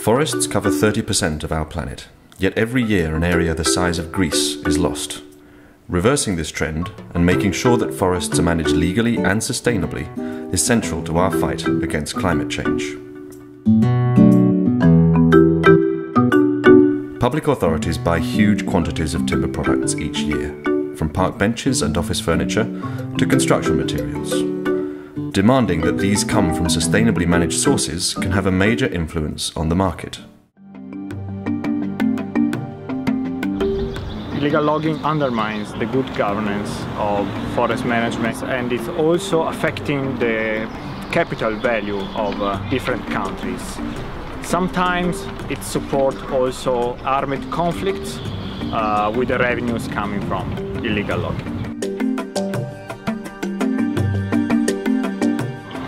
Forests cover 30% of our planet, yet every year an area the size of Greece is lost. Reversing this trend and making sure that forests are managed legally and sustainably is central to our fight against climate change. Public authorities buy huge quantities of timber products each year, from park benches and office furniture to construction materials. Demanding that these come from sustainably managed sources can have a major influence on the market. Illegal logging undermines the good governance of forest management, and it's also affecting the capital value of different countries. Sometimes it supports also armed conflicts with the revenues coming from illegal logging.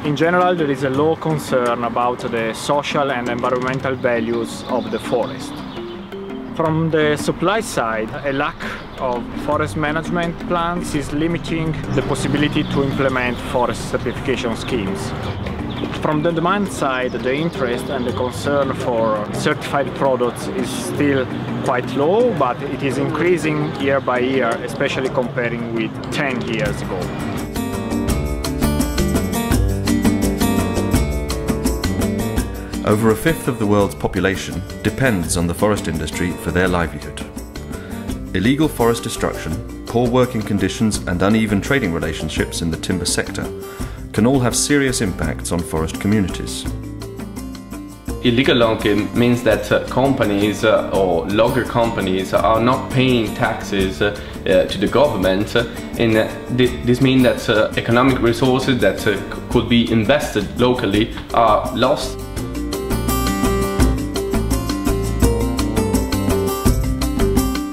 In general, there is a low concern about the social and environmental values of the forest. From the supply side, a lack of forest management plans is limiting the possibility to implement forest certification schemes. From the demand side, the interest and the concern for certified products is still quite low, but it is increasing year by year, especially comparing with 10 years ago. Over a fifth of the world's population depends on the forest industry for their livelihood. Illegal forest destruction, poor working conditions and uneven trading relationships in the timber sector can all have serious impacts on forest communities. Illegal logging means that companies or logger companies are not paying taxes to the government, and this means that economic resources that could be invested locally are lost.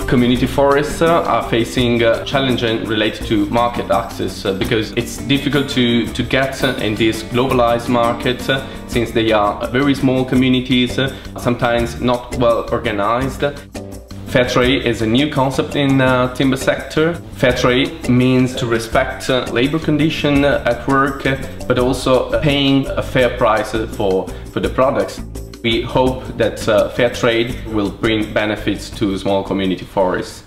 Community forests are facing challenges related to market access because it's difficult to get in this globalized market since they are very small communities, sometimes not well organized. Fair trade is a new concept in the timber sector. Fair trade means to respect labor conditions at work, but also paying a fair price for the products. We hope that fair trade will bring benefits to small community forests.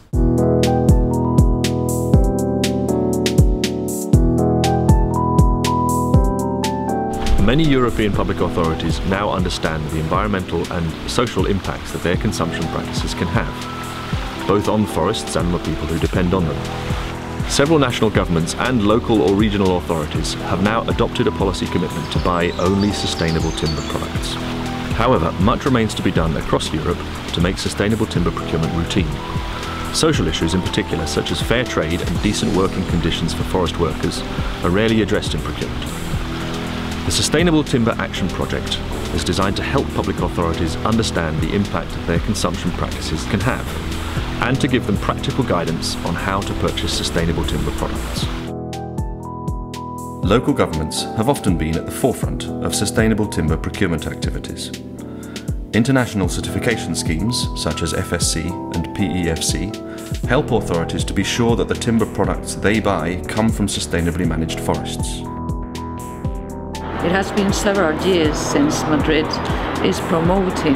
Many European public authorities now understand the environmental and social impacts that their consumption practices can have, both on forests and the people who depend on them. Several national governments and local or regional authorities have now adopted a policy commitment to buy only sustainable timber products. However, much remains to be done across Europe to make sustainable timber procurement routine. Social issues in particular, such as fair trade and decent working conditions for forest workers, are rarely addressed in procurement. The Sustainable Timber Action Project is designed to help public authorities understand the impact that their consumption practices can have, and to give them practical guidance on how to purchase sustainable timber products. Local governments have often been at the forefront of sustainable timber procurement activities. International certification schemes, such as FSC and PEFC, help authorities to be sure that the timber products they buy come from sustainably managed forests. It has been several years since Madrid is promoting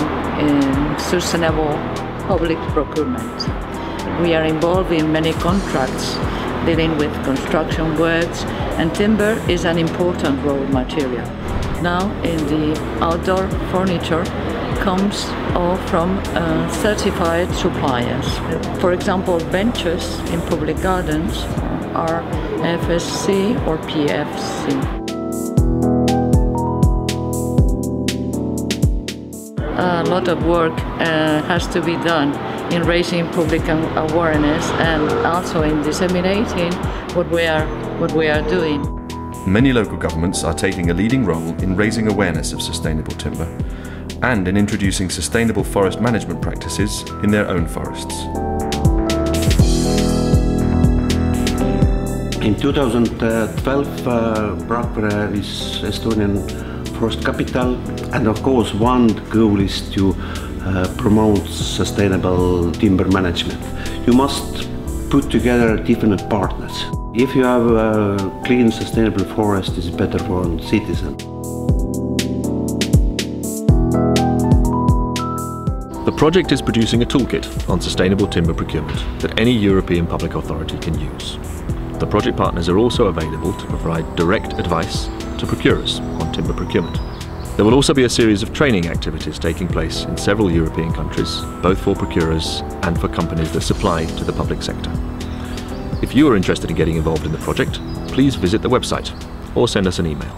sustainable public procurement. We are involved in many contracts dealing with construction works, and timber is an important raw material. Now in the outdoor furniture comes all from certified suppliers. For example, benches in public gardens are FSC or PEFC. A lot of work has to be done in raising public awareness and also in disseminating what we are doing. Many local governments are taking a leading role in raising awareness of sustainable timber and in introducing sustainable forest management practices in their own forests. In 2012, Prague is Estonian forest capital, and of course one goal is to promote sustainable timber management. You must put together different partners. If you have a clean, sustainable forest, it's better for citizens. project is producing a toolkit on sustainable timber procurement that any European public authority can use. The project partners are also available to provide direct advice to procurers on timber procurement. There will also be a series of training activities taking place in several European countries, both for procurers and for companies that supply to the public sector. If you are interested in getting involved in the project, please visit the website or send us an email.